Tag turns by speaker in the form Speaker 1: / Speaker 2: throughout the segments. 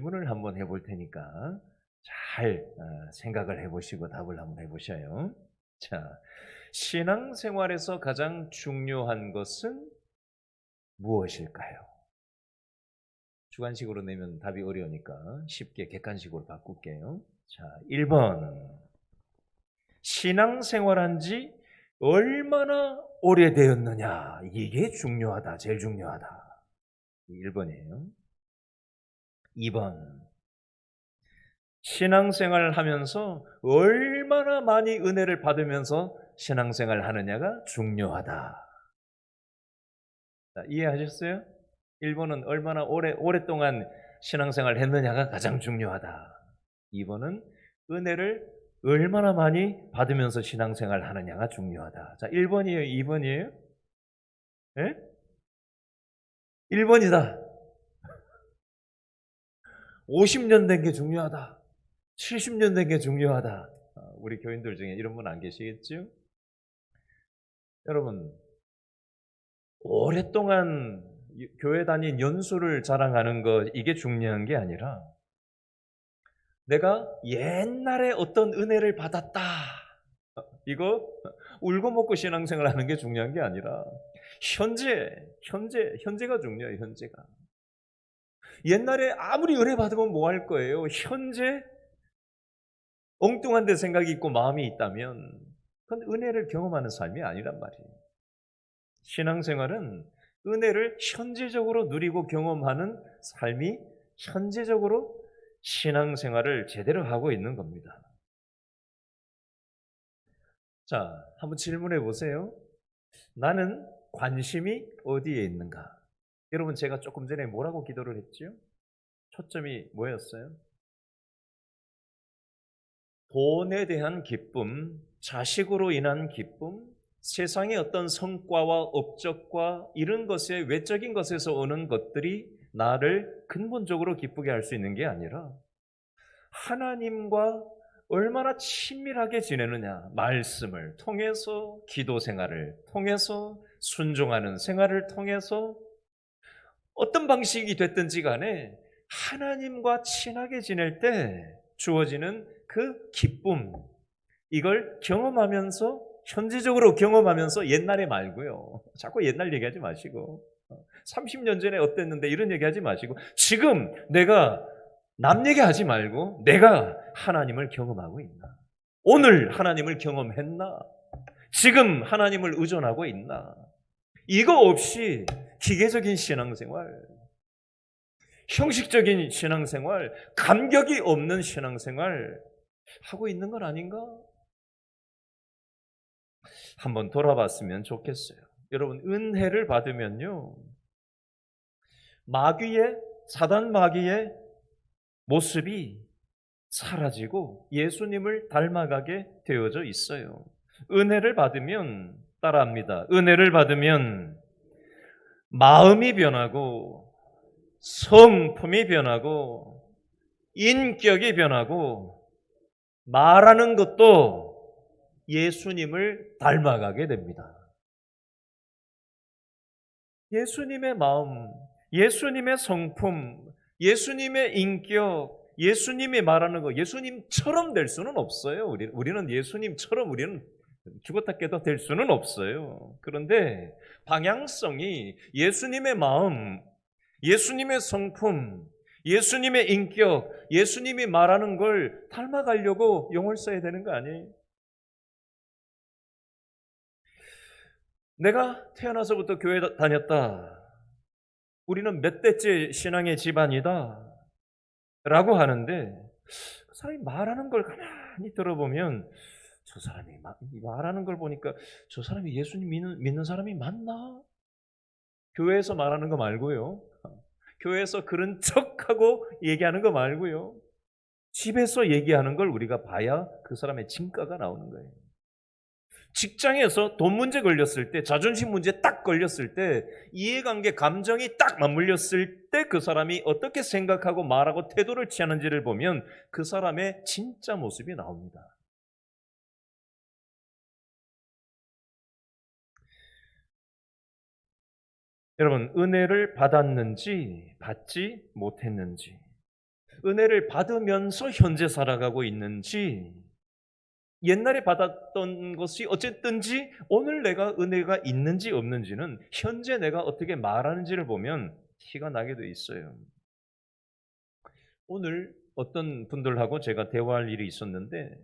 Speaker 1: 질문을 한번 해볼 테니까 잘 생각을 해보시고 답을 한번 해보셔요. 자, 신앙생활에서 가장 중요한 것은 무엇일까요? 주관식으로 내면 답이 어려우니까 쉽게 객관식으로 바꿀게요. 자, 1번. 신앙생활한 지 얼마나 오래되었느냐. 이게 중요하다. 제일 중요하다. 1번이에요. 2번. 신앙생활을 하면서 얼마나 많이 은혜를 받으면서 신앙생활을 하느냐가 중요하다. 자, 이해하셨어요? 1번은 얼마나 오랫동안 신앙생활을 했느냐가 가장 중요하다. 2번은 은혜를 얼마나 많이 받으면서 신앙생활을 하느냐가 중요하다. 자, 1번이에요? 2번이에요? 예? 1번이다. 50년 된 게 중요하다. 70년 된 게 중요하다. 우리 교인들 중에 이런 분 안 계시겠죠? 여러분, 오랫동안 교회 다닌 연수를 자랑하는 것, 이게 중요한 게 아니라 내가 옛날에 어떤 은혜를 받았다. 이거 울고 먹고 신앙생활 하는 게 중요한 게 아니라 현재가 중요해요. 현재가. 옛날에 아무리 은혜 받으면 뭐 할 거예요? 현재 엉뚱한 데 생각이 있고 마음이 있다면 그건 은혜를 경험하는 삶이 아니란 말이에요. 신앙생활은 은혜를 현재적으로 누리고 경험하는 삶이 현재적으로 신앙생활을 제대로 하고 있는 겁니다. 자, 한번 질문해 보세요. 나는 관심이 어디에 있는가? 여러분, 제가 조금 전에 뭐라고 기도를 했죠? 초점이 뭐였어요? 돈에 대한 기쁨, 자식으로 인한 기쁨, 세상의 어떤 성과와 업적과 이런 것에 외적인 것에서 오는 것들이 나를 근본적으로 기쁘게 할 수 있는 게 아니라 하나님과 얼마나 친밀하게 지내느냐, 말씀을 통해서 기도 생활을 통해서 순종하는 생활을 통해서 어떤 방식이 됐든지 간에 하나님과 친하게 지낼 때 주어지는 그 기쁨, 이걸 경험하면서 현지적으로 경험하면서 옛날에 말고요. 자꾸 옛날 얘기하지 마시고 30년 전에 어땠는데 이런 얘기하지 마시고 지금 내가 남 얘기하지 말고 내가 하나님을 경험하고 있나? 오늘 하나님을 경험했나? 지금 하나님을 의존하고 있나? 이거 없이 기계적인 신앙생활, 형식적인 신앙생활, 감격이 없는 신앙생활 하고 있는 건 아닌가? 한번 돌아봤으면 좋겠어요. 여러분, 은혜를 받으면요, 사단 마귀의 모습이 사라지고 예수님을 닮아가게 되어져 있어요. 은혜를 받으면 따라합니다. 은혜를 받으면 마음이 변하고 성품이 변하고 인격이 변하고 말하는 것도 예수님을 닮아가게 됩니다. 예수님의 마음, 예수님의 성품, 예수님의 인격, 예수님이 말하는 거, 예수님처럼 될 수는 없어요. 우리는 예수님처럼 우리는 죽었다 깨도 될 수는 없어요. 그런데 방향성이 예수님의 마음, 예수님의 성품, 예수님의 인격, 예수님이 말하는 걸 닮아가려고 용을 써야 되는 거 아니에요? 내가 태어나서부터 교회 다녔다. 우리는 몇 대째 신앙의 집안이다. 라고 하는데 그 사람이 말하는 걸 가만히 들어보면 저 사람이 말하는 걸 보니까 저 사람이 예수님 믿는 사람이 맞나? 교회에서 말하는 거 말고요. 교회에서 그런 척하고 얘기하는 거 말고요. 집에서 얘기하는 걸 우리가 봐야 그 사람의 진가가 나오는 거예요. 직장에서 돈 문제 걸렸을 때, 자존심 문제 딱 걸렸을 때, 이해관계 감정이 딱 맞물렸을 때 그 사람이 어떻게 생각하고 말하고 태도를 취하는지를 보면 그 사람의 진짜 모습이 나옵니다. 여러분, 은혜를 받았는지 받지 못했는지 은혜를 받으면서 현재 살아가고 있는지, 옛날에 받았던 것이 어쨌든지 오늘 내가 은혜가 있는지 없는지는 현재 내가 어떻게 말하는지를 보면 티가 나게 돼 있어요. 오늘 어떤 분들하고 제가 대화할 일이 있었는데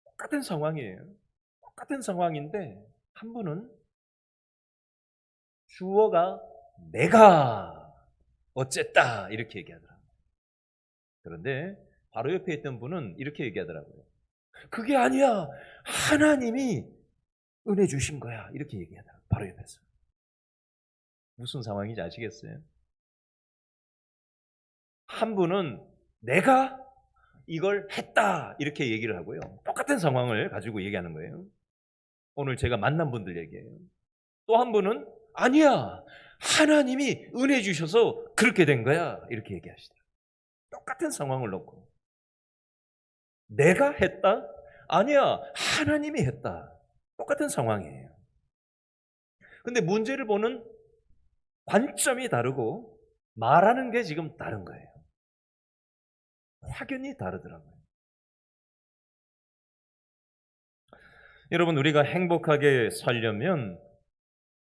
Speaker 1: 똑같은 상황이에요. 똑같은 상황인데 한 분은 주어가 내가 어쨌다 이렇게 얘기하더라고요. 그런데 바로 옆에 있던 분은 이렇게 얘기하더라고요. 그게 아니야. 하나님이 은혜 주신 거야. 이렇게 얘기하더라고요. 바로 옆에서. 무슨 상황인지 아시겠어요? 한 분은 내가 이걸 했다. 이렇게 얘기를 하고요. 똑같은 상황을 가지고 얘기하는 거예요. 오늘 제가 만난 분들 얘기예요. 또 한 분은 아니야. 하나님이 은혜 주셔서 그렇게 된 거야. 이렇게 얘기하시더라고요. 똑같은 상황을 놓고. 내가 했다? 아니야. 하나님이 했다. 똑같은 상황이에요. 근데 문제를 보는 관점이 다르고 말하는 게 지금 다른 거예요. 확연히 다르더라고요. 여러분, 우리가 행복하게 살려면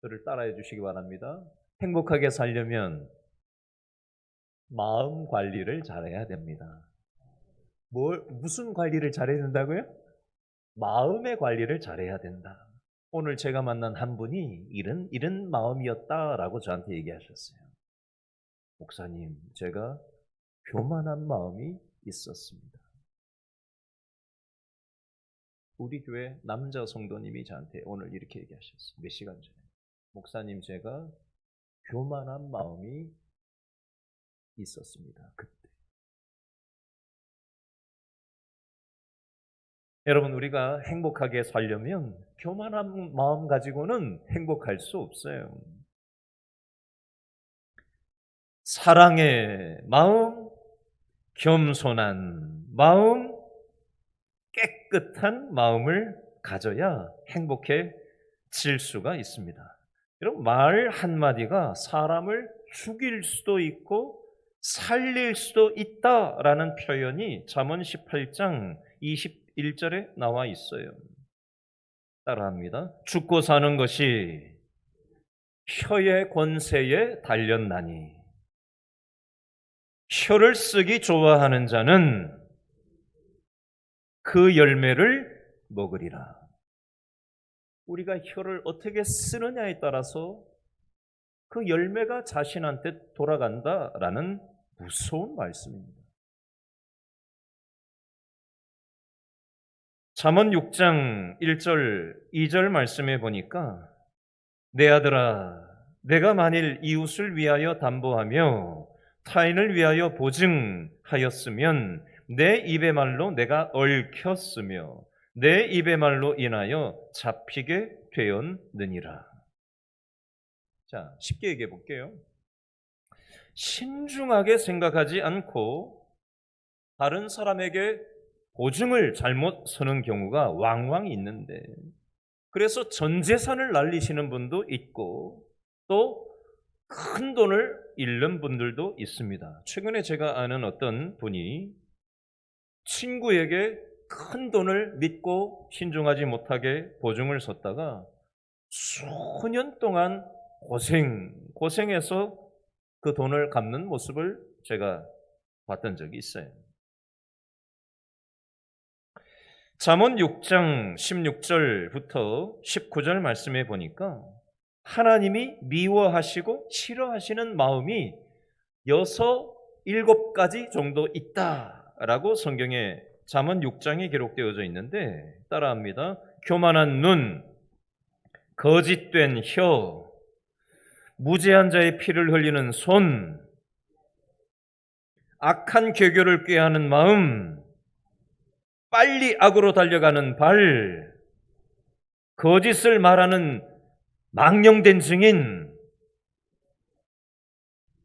Speaker 1: 저를 따라해 주시기 바랍니다. 행복하게 살려면 마음 관리를 잘해야 됩니다. 무슨 관리를 잘해야 된다고요? 마음의 관리를 잘해야 된다. 오늘 제가 만난 한 분이 이런 마음이었다라고 저한테 얘기하셨어요. 목사님, 제가 교만한 마음이 있었습니다. 우리 교회 남자 성도님이 저한테 오늘 이렇게 얘기하셨어요. 몇 시간 전에. 목사님, 제가 교만한 마음이 있었습니다. 그때. 여러분, 우리가 행복하게 살려면 교만한 마음 가지고는 행복할 수 없어요. 사랑의 마음, 겸손한 마음, 깨끗한 마음을 가져야 행복해질 수가 있습니다. 여러분, 말 한마디가 사람을 죽일 수도 있고 살릴 수도 있다라는 표현이 잠언 18장 21절에 나와 있어요. 따라합니다. 죽고 사는 것이 혀의 권세에 달렸나니 혀를 쓰기 좋아하는 자는 그 열매를 먹으리라. 우리가 혀를 어떻게 쓰느냐에 따라서 그 열매가 자신한테 돌아간다라는 무서운 말씀입니다. 잠언 6장 1절 2절 말씀에 보니까 내 아들아 내가 만일 이웃을 위하여 담보하며 타인을 위하여 보증하였으면 내 입의 말로 내가 얽혔으며 내 입의 말로 인하여 잡히게 되었느니라. 자, 쉽게 얘기해 볼게요. 신중하게 생각하지 않고 다른 사람에게 보증을 잘못 서는 경우가 왕왕 있는데, 그래서 전 재산을 날리시는 분도 있고 또 큰 돈을 잃는 분들도 있습니다. 최근에 제가 아는 어떤 분이 친구에게 큰 돈을 믿고 신중하지 못하게 보증을 섰다가 수년 동안 고생해서 그 돈을 갚는 모습을 제가 봤던 적이 있어요. 잠언 6장 16절부터 19절 말씀에 보니까 하나님이 미워하시고 싫어하시는 마음이 6, 7가지 정도 있다라고 성경에 잠언 6장에 기록되어져 있는데 따라합니다. 교만한 눈, 거짓된 혀, 무죄한 자의 피를 흘리는 손, 악한 괴교를 꾀하는 마음, 빨리 악으로 달려가는 발, 거짓을 말하는 망령된 증인,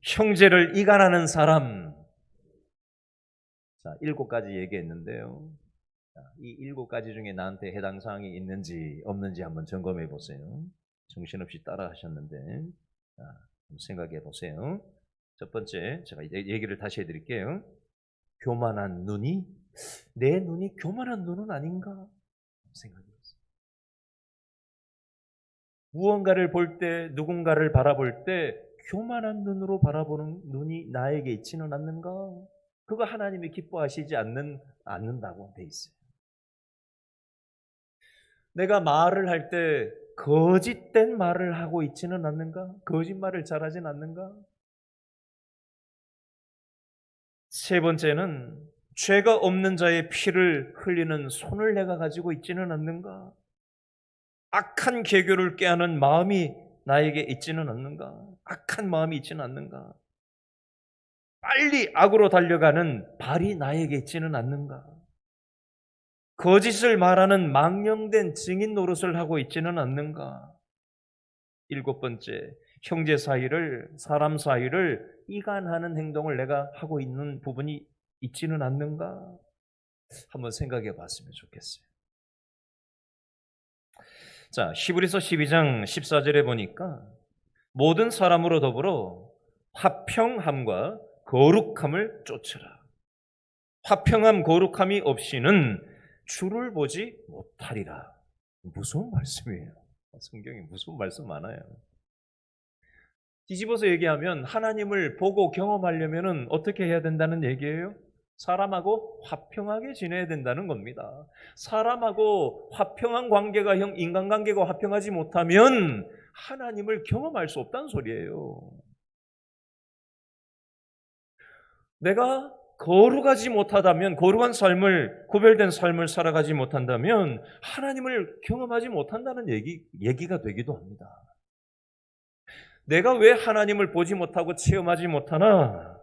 Speaker 1: 형제를 이간하는 사람. 자, 7가지 얘기했는데요. 자, 이 7가지 중에 나한테 해당 사항이 있는지 없는지 한번 점검해 보세요. 정신없이 따라 하셨는데, 자, 생각해 보세요. 첫 번째, 제가 얘기를 다시 해드릴게요. 교만한 눈이, 내 눈이 교만한 눈은 아닌가 생각이 들었어요. 무언가를 볼 때, 누군가를 바라볼 때 교만한 눈으로 바라보는 눈이 나에게 있지는 않는가? 그거 하나님이 기뻐하시지 않는다고 돼 있어요. 내가 말을 할 때 거짓된 말을 하고 있지는 않는가? 거짓말을 잘하진 않는가? 세 번째는 죄가 없는 자의 피를 흘리는 손을 내가 가지고 있지는 않는가? 악한 계교를 꾀하는 마음이 나에게 있지는 않는가? 악한 마음이 있지는 않는가? 빨리 악으로 달려가는 발이 나에게 있지는 않는가? 거짓을 말하는 망령된 증인 노릇을 하고 있지는 않는가? 일곱 번째, 형제 사이를, 사람 사이를 이간하는 행동을 내가 하고 있는 부분이 있지는 않는가? 한번 생각해 봤으면 좋겠어요. 자, 히브리서 12장 14절에 보니까 모든 사람으로 더불어 화평함과 거룩함을 쫓으라. 화평함, 거룩함이 없이는 주를 보지 못하리라. 무서운 말씀이에요. 성경에 무서운 말씀 많아요. 뒤집어서 얘기하면 하나님을 보고 경험하려면 어떻게 해야 된다는 얘기예요? 사람하고 화평하게 지내야 된다는 겁니다. 사람하고 화평한 관계가 인간관계가 화평하지 못하면 하나님을 경험할 수 없다는 소리예요. 내가 거룩하지 못하다면, 거룩한 삶을, 구별된 삶을 살아가지 못한다면 하나님을 경험하지 못한다는 얘기가 되기도 합니다. 내가 왜 하나님을 보지 못하고 체험하지 못하나?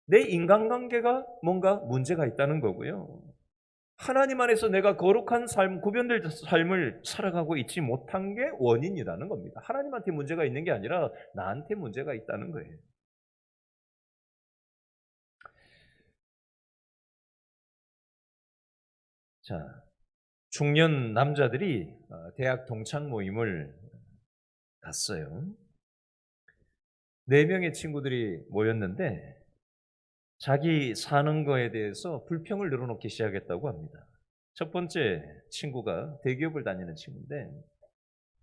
Speaker 1: 내 인간관계가 뭔가 문제가 있다는 거고요. 하나님 안에서 내가 거룩한 삶, 구별된 삶을 살아가고 있지 못한 게 원인이라는 겁니다. 하나님한테 문제가 있는 게 아니라 나한테 문제가 있다는 거예요. 자, 중년 남자들이 대학 동창 모임을 갔어요. 4명의 친구들이 모였는데 자기 사는 거에 대해서 불평을 늘어놓기 시작했다고 합니다. 첫 번째 친구가 대기업을 다니는 친구인데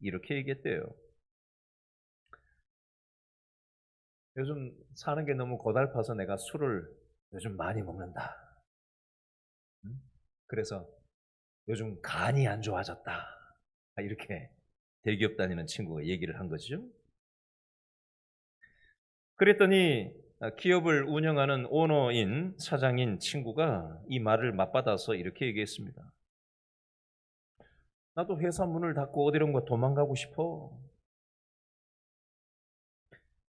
Speaker 1: 이렇게 얘기했대요. 요즘 사는 게 너무 고달파서 내가 술을 요즘 많이 먹는다. 그래서 요즘 간이 안 좋아졌다. 이렇게 대기업 다니는 친구가 얘기를 한 거죠. 그랬더니 기업을 운영하는 오너인 사장인 친구가 이 말을 맞받아서 이렇게 얘기했습니다. 나도 회사 문을 닫고 어디론가 도망가고 싶어.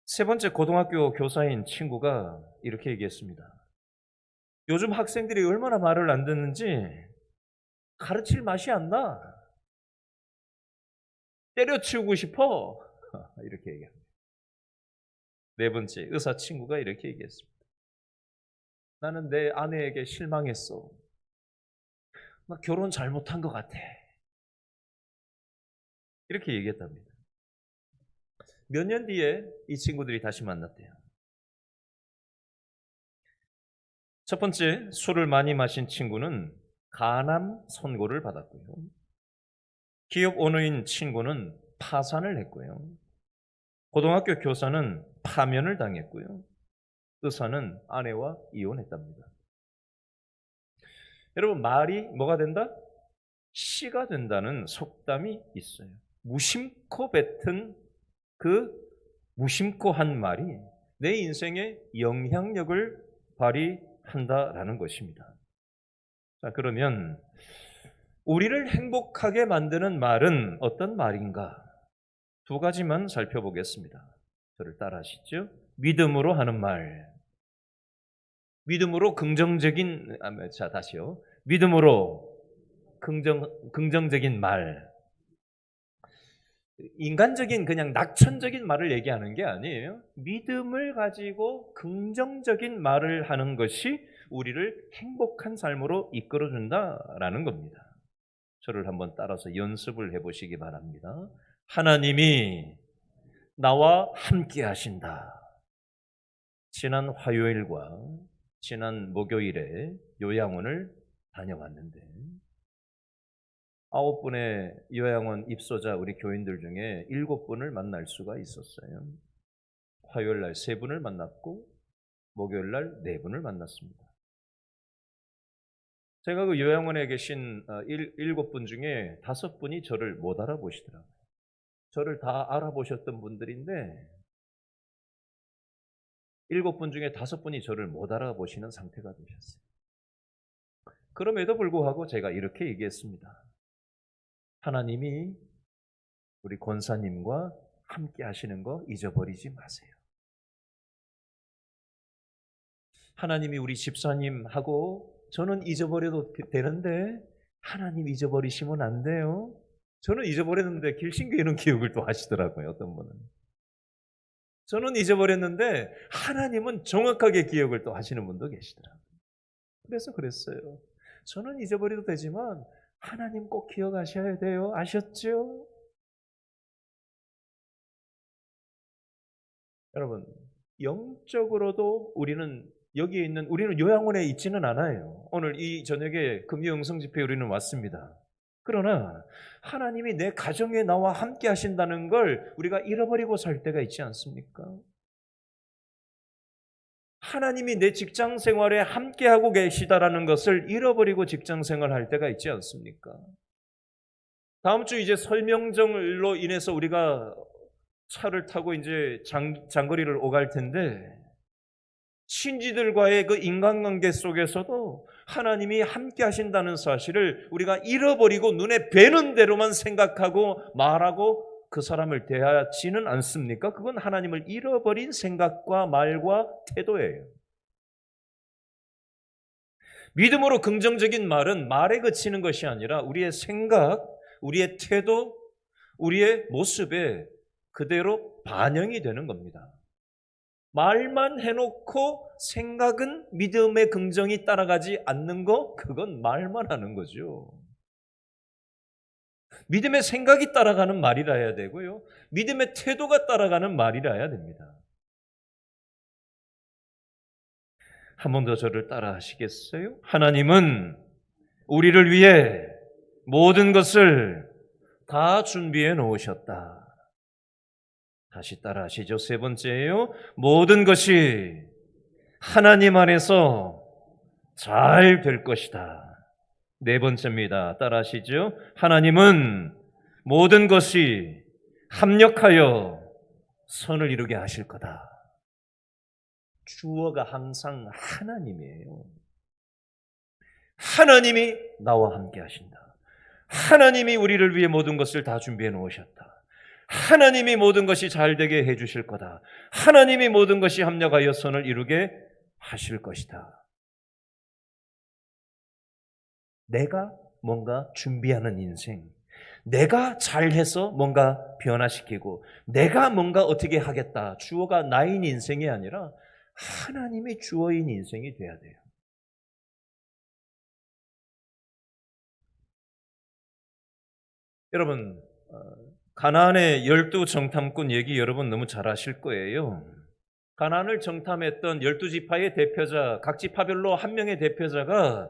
Speaker 1: 세 번째 고등학교 교사인 친구가 이렇게 얘기했습니다. 요즘 학생들이 얼마나 말을 안 듣는지 가르칠 맛이 안 나. 때려치우고 싶어. 이렇게 얘기합니다. 네 번째 의사 친구가 이렇게 얘기했습니다. 나는 내 아내에게 실망했어. 나 결혼 잘못한 것 같아. 이렇게 얘기했답니다. 몇 년 뒤에 이 친구들이 다시 만났대요. 첫 번째, 술을 많이 마신 친구는 간암 선고를 받았고요. 기업 오너인 친구는 파산을 했고요. 고등학교 교사는 파면을 당했고요. 의사는 아내와 이혼했답니다. 여러분, 말이 뭐가 된다? 씨가 된다는 속담이 있어요. 무심코 뱉은 그 무심코 한 말이 내 인생에 영향력을 발휘한다라는 것입니다. 자, 그러면 우리를 행복하게 만드는 말은 어떤 말인가? 두 가지만 살펴보겠습니다. 저를 따라하시죠. 믿음으로 하는 말. 믿음으로 긍정적인, 자, 다시요. 믿음으로 긍정적인 말. 인간적인 그냥 낙천적인 말을 얘기하는 게 아니에요. 믿음을 가지고 긍정적인 말을 하는 것이 우리를 행복한 삶으로 이끌어준다라는 겁니다. 저를 한번 따라서 연습을 해보시기 바랍니다. 하나님이 나와 함께 하신다. 지난 화요일과 지난 목요일에 요양원을 다녀왔는데 9분의 요양원 입소자 우리 교인들 중에 7분을 만날 수가 있었어요. 화요일 날 3분을 만났고 목요일 날 4분을 만났습니다. 제가 그 요양원에 계신 7분 중에 5분이 저를 못 알아보시더라고요. 저를 다 알아보셨던 분들인데 7분 중에 5분이 저를 못 알아보시는 상태가 되셨어요. 그럼에도 불구하고 제가 이렇게 얘기했습니다. 하나님이 우리 권사님과 함께 하시는 거 잊어버리지 마세요. 하나님이 우리 집사님하고 저는 잊어버려도 되는데 하나님 잊어버리시면 안 돼요. 저는 잊어버렸는데 길신교회는 기억을 또 하시더라고요. 어떤 분은. 저는 잊어버렸는데 하나님은 정확하게 기억을 또 하시는 분도 계시더라고요. 그래서 그랬어요. 저는 잊어버려도 되지만 하나님 꼭 기억하셔야 돼요. 아셨죠? 여러분, 영적으로도 우리는 우리는 요양원에 있지는 않아요. 오늘 이 저녁에 금요영성 집회에 우리는 왔습니다. 그러나 하나님이 내 가정에 나와 함께 하신다는 걸 우리가 잃어버리고 살 때가 있지 않습니까? 하나님이 내 직장 생활에 함께하고 계시다라는 것을 잃어버리고 직장 생활할 때가 있지 않습니까? 다음 주 이제 설명절로 인해서 우리가 차를 타고 이제 장거리를 오갈 텐데 신지들과의 그 인간관계 속에서도 하나님이 함께 하신다는 사실을 우리가 잃어버리고 눈에 뵈는 대로만 생각하고 말하고 그 사람을 대하지는 않습니까? 그건 하나님을 잃어버린 생각과 말과 태도예요. 믿음으로 긍정적인 말은 말에 그치는 것이 아니라 우리의 생각, 우리의 태도, 우리의 모습에 그대로 반영이 되는 겁니다. 말만 해놓고 생각은 믿음의 긍정이 따라가지 않는 거, 그건 말만 하는 거죠. 믿음의 생각이 따라가는 말이라 해야 되고요. 믿음의 태도가 따라가는 말이라 해야 됩니다. 한 번 더 저를 따라 하시겠어요? 하나님은 우리를 위해 모든 것을 다 준비해 놓으셨다. 다시 따라 하시죠. 3번째예요. 모든 것이 하나님 안에서 잘 될 것이다. 4번째입니다. 따라 하시죠. 하나님은 모든 것이 합력하여 선을 이루게 하실 거다. 주어가 항상 하나님이에요. 하나님이 나와 함께 하신다. 하나님이 우리를 위해 모든 것을 다 준비해 놓으셨다. 하나님이 모든 것이 잘 되게 해 주실 거다. 하나님이 모든 것이 합력하여 선을 이루게 하실 것이다. 내가 뭔가 준비하는 인생, 내가 잘해서 뭔가 변화시키고 내가 뭔가 어떻게 하겠다, 주어가 나인 인생이 아니라 하나님이 주어인 인생이 돼야 돼요. 여러분, 가나안의 12정탐꾼 얘기 여러분 너무 잘 아실 거예요. 가나안을 정탐했던 12지파의 대표자, 각 지파별로 한 명의 대표자가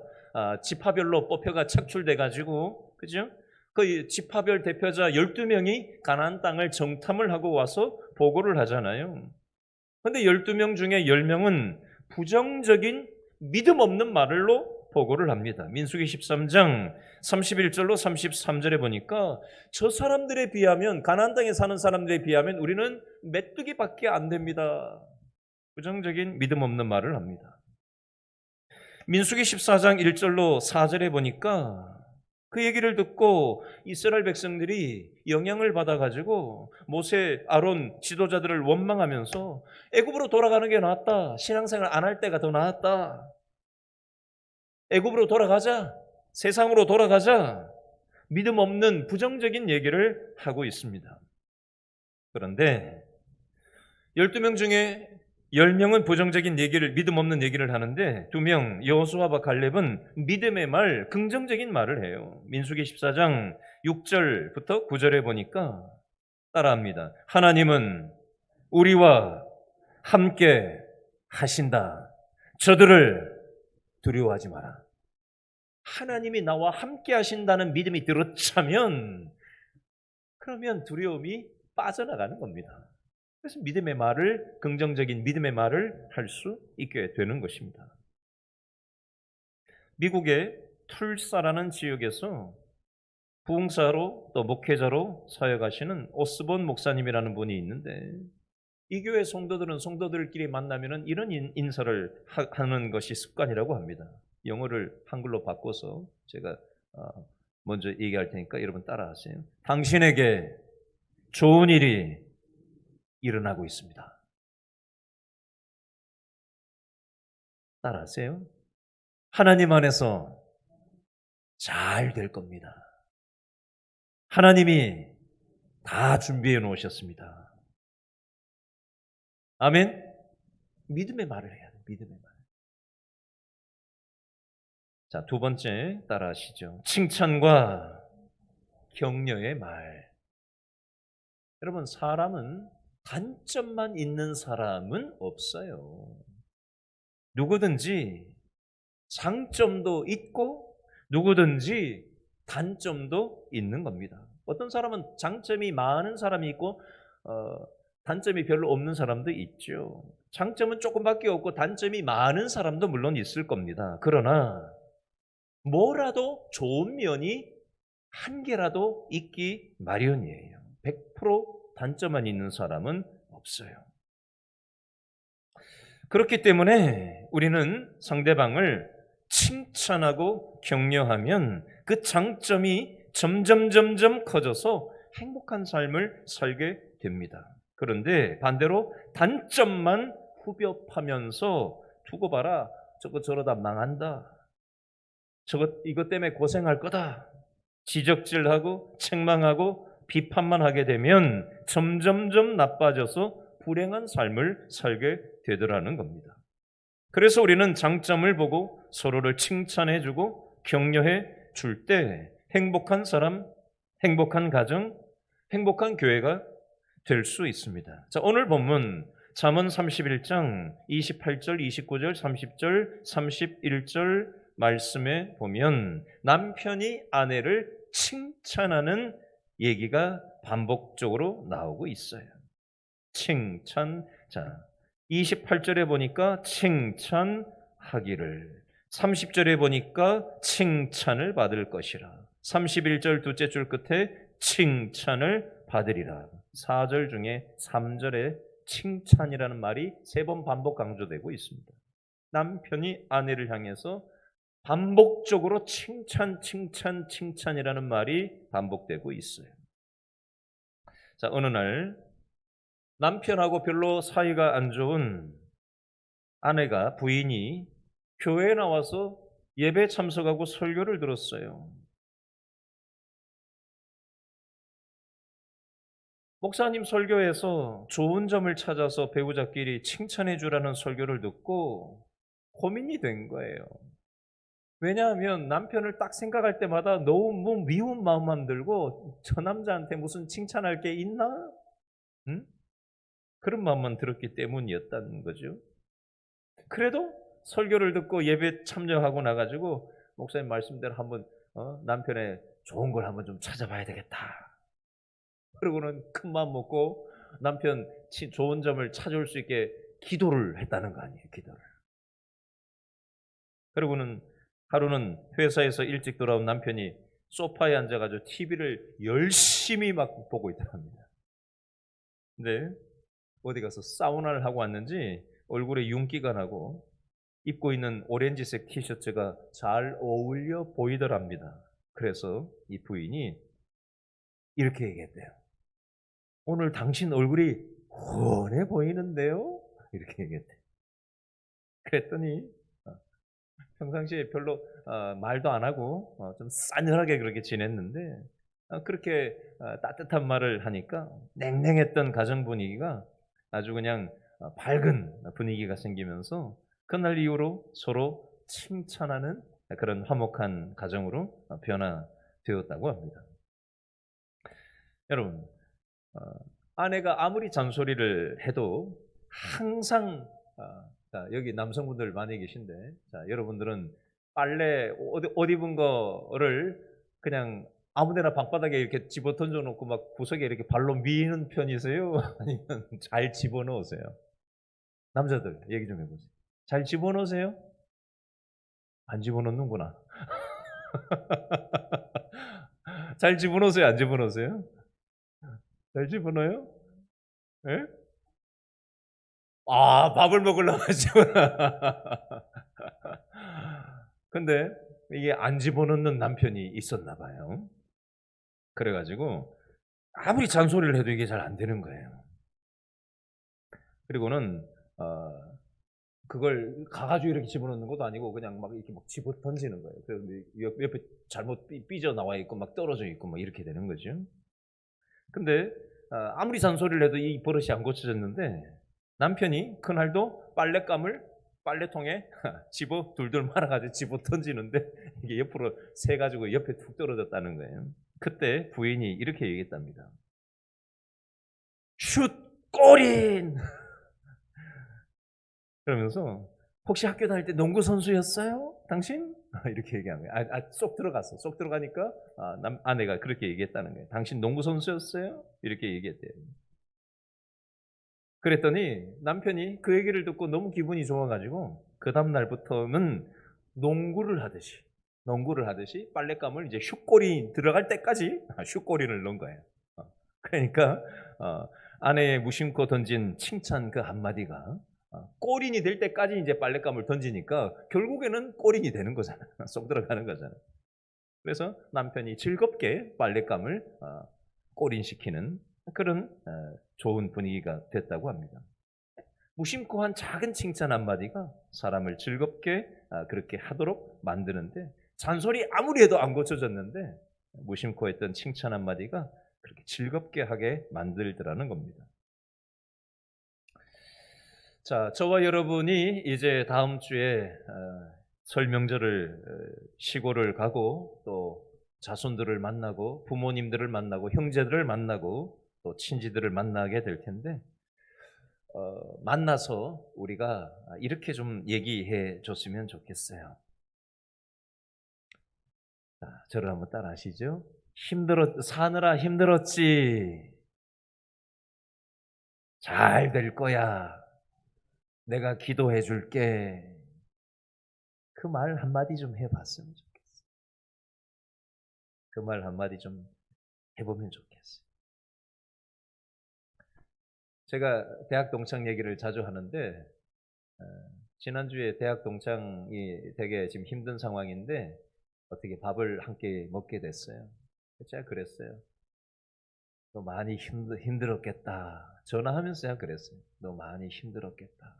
Speaker 1: 지파별로 뽑혀가 착출돼가지고, 그죠? 그 지파별 대표자 12명이 가나안 땅을 정탐을 하고 와서 보고를 하잖아요. 그런데 12명 중에 10명은 부정적인 믿음 없는 말로 보고를 합니다. 민수기 13장 31절로 33절에 보니까 저 사람들에 비하면, 가나안 땅에 사는 사람들에 비하면 우리는 메뚜기밖에 안 됩니다. 부정적인 믿음 없는 말을 합니다. 민수기 14장 1절로 4절에 보니까 그 얘기를 듣고 이스라엘 백성들이 영향을 받아가지고 모세, 아론 지도자들을 원망하면서 애굽으로 돌아가는 게 낫다. 신앙생활 안 할 때가 더 나았다. 애굽으로 돌아가자. 세상으로 돌아가자. 믿음 없는 부정적인 얘기를 하고 있습니다. 그런데 12명 중에 10명은 부정적인 얘기를, 믿음 없는 얘기를 하는데 2명, 여호수아와 갈렙은 믿음의 말, 긍정적인 말을 해요. 민수기 14장 6절부터 9절에 보니까 따라합니다. 하나님은 우리와 함께 하신다. 저들을 두려워하지 마라. 하나님이 나와 함께 하신다는 믿음이 들어차면 그러면 두려움이 빠져나가는 겁니다. 그래서 믿음의 말을, 긍정적인 믿음의 말을 할 수 있게 되는 것입니다. 미국의 툴사라는 지역에서 부흥사로 또 목회자로 사역하시는 오스본 목사님이라는 분이 있는데, 이 교회 성도들은 성도들끼리 만나면 이런 인사를 하는 것이 습관이라고 합니다. 영어를 한글로 바꿔서 제가 먼저 얘기할 테니까 여러분 따라하세요. 당신에게 좋은 일이 일어나고 있습니다. 따라하세요. 하나님 안에서 잘 될 겁니다. 하나님이 다 준비해 놓으셨습니다. 아멘. 믿음의 말을 해야 돼요. 믿음의 말. 자, 두 번째 따라하시죠. 칭찬과 격려의 말. 여러분, 사람은 단점만 있는 사람은 없어요. 누구든지 장점도 있고 누구든지 단점도 있는 겁니다. 어떤 사람은 장점이 많은 사람이 있고 단점이 별로 없는 사람도 있죠. 장점은 조금밖에 없고 단점이 많은 사람도 물론 있을 겁니다. 그러나 뭐라도 좋은 면이 한 개라도 있기 마련이에요. 100% 단점만 있는 사람은 없어요. 그렇기 때문에 우리는 상대방을 칭찬하고 격려하면 그 장점이 점점 커져서 행복한 삶을 살게 됩니다. 그런데 반대로 단점만 후벼파면서 두고 봐라, 저거 저러다 망한다, 이것 때문에 고생할 거다, 지적질하고 책망하고 비판만 하게 되면 점점 나빠져서 불행한 삶을 살게 되더라는 겁니다. 그래서 우리는 장점을 보고 서로를 칭찬해주고 격려해 줄 때 행복한 사람, 행복한 가정, 행복한 교회가 될 수 있습니다. 자, 오늘 본문 잠언 31장 28절, 29절, 30절, 31절 말씀에 보면 남편이 아내를 칭찬하는 얘기가 반복적으로 나오고 있어요. 칭찬. 자, 28절에 보니까 칭찬하기를, 30절에 보니까 칭찬을 받을 것이라, 31절 둘째 줄 끝에 칭찬을 받으리라, 4절 중에 3절에 칭찬이라는 말이 3번 반복 강조되고 있습니다. 남편이 아내를 향해서 반복적으로 칭찬이라는 말이 반복되고 있어요. 자, 어느 날 남편하고 별로 사이가 안 좋은 아내가, 부인이 교회에 나와서 예배 참석하고 설교를 들었어요. 목사님 설교에서 좋은 점을 찾아서 배우자끼리 칭찬해 주라는 설교를 듣고 고민이 된 거예요. 왜냐하면 남편을 딱 생각할 때마다 너무 미운 마음만 들고 저 남자한테 무슨 칭찬할 게 있나? 응? 그런 마음만 들었기 때문이었다는 거죠. 그래도 설교를 듣고 예배 참여하고 나가지고 목사님 말씀대로 한번 남편의 좋은 걸 한번 좀 찾아봐야 되겠다. 그러고는 큰 마음 먹고 남편 좋은 점을 찾아올 수 있게 기도를 했다는 거 아니에요. 기도를. 그러고는 하루는 회사에서 일찍 돌아온 남편이 소파에 앉아가지고 TV를 열심히 막 보고 있다 합니다. 근데 어디 가서 사우나를 하고 왔는지 얼굴에 윤기가 나고 입고 있는 오렌지색 티셔츠가 잘 어울려 보이더랍니다. 그래서 이 부인이 이렇게 얘기했대요. 오늘 당신 얼굴이 훤해 보이는데요? 이렇게 얘기했대요. 그랬더니 평상시에 별로 말도 안 하고 좀 싸늘하게 그렇게 지냈는데 그렇게 따뜻한 말을 하니까 냉랭했던 가정 분위기가 아주 그냥 밝은 분위기가 생기면서 그날 이후로 서로 칭찬하는 그런 화목한 가정으로 변화되었다고 합니다. 여러분, 아내가 아무리 잔소리를 해도 항상 자, 여기 남성분들 많이 계신데, 자, 여러분들은 빨래 옷 입은 거를 그냥 아무데나 방바닥에 이렇게 집어 던져 놓고 막 구석에 이렇게 발로 미는 편이세요? 아니면 잘 집어 넣으세요? 남자들 얘기 좀 해보세요. 잘 집어 넣으세요? 안 집어 넣는구나. 잘 집어 넣으세요? 안 집어 넣으세요? 잘 집어 넣어요? 예? 아, 밥을 먹으려고 하죠. 근데 이게 안 집어넣는 남편이 있었나 봐요. 그래 가지고 아무리 잔소리를 해도 이게 잘 안 되는 거예요. 그리고는 그걸 가 가지고 이렇게 집어넣는 것도 아니고 그냥 막 이렇게 막 집어 던지는 거예요. 그런데 옆에 잘못 삐져 나와 있고 막 떨어져 있고 막 이렇게 되는 거죠. 근데 아무리 잔소리를 해도 이 버릇이 안 고쳐졌는데 남편이 그날도 빨랫감을 빨래통에 집어 둘둘 말아 가지고 집어 던지는데 이게 옆으로 새 가지고 옆에 툭 떨어졌다는 거예요. 그때 부인이 이렇게 얘기했답니다. "슛! 골인!" 그러면서 "혹시 학교 다닐 때 농구 선수였어요? 당신?" 이렇게 얘기한 거예요. 쏙 들어갔어. 쏙 들어가니까 아내가 그렇게 얘기했다는 거예요. "당신 농구 선수였어요?" 이렇게 얘기했대요. 그랬더니 남편이 그 얘기를 듣고 너무 기분이 좋아 가지고 그다음 날부터는 농구를 하듯이 빨랫감을 이제 슛골이 들어갈 때까지 슛골인을 넣은 거예요. 그러니까 어 아내의 무심코 던진 칭찬 그 한마디가 골인이 될 때까지 이제 빨랫감을 던지니까 결국에는 골인이 되는 거잖아요. 쏙 들어가는 거잖아요. 그래서 남편이 즐겁게 빨랫감을 골인시키는 그런 좋은 분위기가 됐다고 합니다. 무심코 한 작은 칭찬 한마디가 사람을 즐겁게 그렇게 하도록 만드는데 잔소리 아무리 해도 안 고쳐졌는데 무심코 했던 칭찬 한마디가 그렇게 즐겁게 하게 만들더라는 겁니다. 자, 저와 여러분이 이제 다음 주에 설 명절을 시골을 가고 또 자손들을 만나고 부모님들을 만나고 형제들을 만나고 또 친지들을 만나게 될 텐데 만나서 우리가 이렇게 좀 얘기해 줬으면 좋겠어요. 자, 저를 한번 따라 하시죠. 사느라 힘들었지. 잘 될 거야. 내가 기도해 줄게. 그 말 한마디 좀 해봤으면 좋겠어요. 그 말 한마디 좀 해보면 좋겠어요. 제가 대학 동창 얘기를 자주 하는데, 어, 지난주에 대학 동창이 되게 지금 힘든 상황인데, 어떻게 밥을 함께 먹게 됐어요. 제가 그랬어요. 너 많이 힘들었겠다. 전화하면서 제가 그랬어요. 너 많이 힘들었겠다.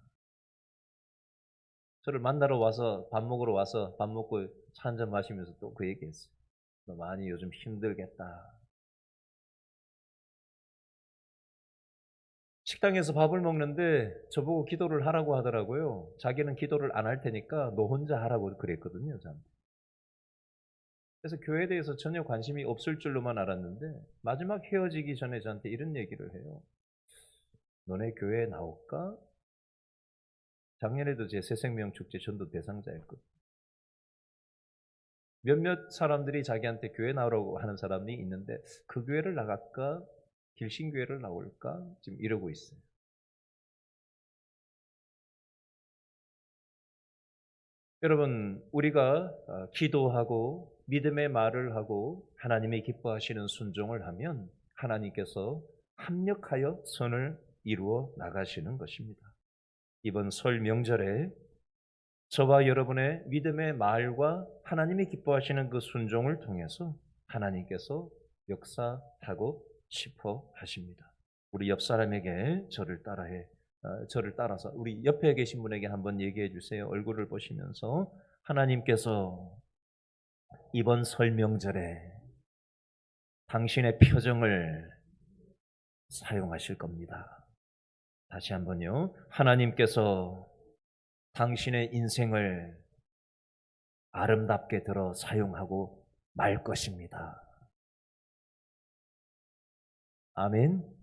Speaker 1: 저를 만나러 와서 밥 먹으러 와서 밥 먹고 차 한잔 마시면서 또 그 얘기했어요. 너 많이 요즘 힘들겠다. 식당에서 밥을 먹는데 저보고 기도를 하라고 하더라고요. 자기는 기도를 안 할 테니까 너 혼자 하라고 그랬거든요, 저한테. 그래서 교회에 대해서 전혀 관심이 없을 줄로만 알았는데 마지막 헤어지기 전에 저한테 이런 얘기를 해요. 너네 교회에 나올까? 작년에도 제 새생명 축제 전도 대상자였거든요. 몇몇 사람들이 자기한테 교회 나오라고 하는 사람이 있는데 그 교회를 나갈까? 길신교회를 나올까? 지금 이러고 있어요. 여러분, 우리가 기도하고 믿음의 말을 하고 하나님이 기뻐하시는 순종을 하면 하나님께서 합력하여 선을 이루어 나가시는 것입니다. 이번 설 명절에 저와 여러분의 믿음의 말과 하나님이 기뻐하시는 그 순종을 통해서 하나님께서 역사하고 싶어 하십니다. 우리 옆 사람에게 저를 따라서 우리 옆에 계신 분에게 한번 얘기해 주세요. 얼굴을 보시면서 하나님께서 이번 설 명절에 당신의 표정을 사용하실 겁니다. 다시 한번요. 하나님께서 당신의 인생을 아름답게 들어 사용하고 말 것입니다. 아멘.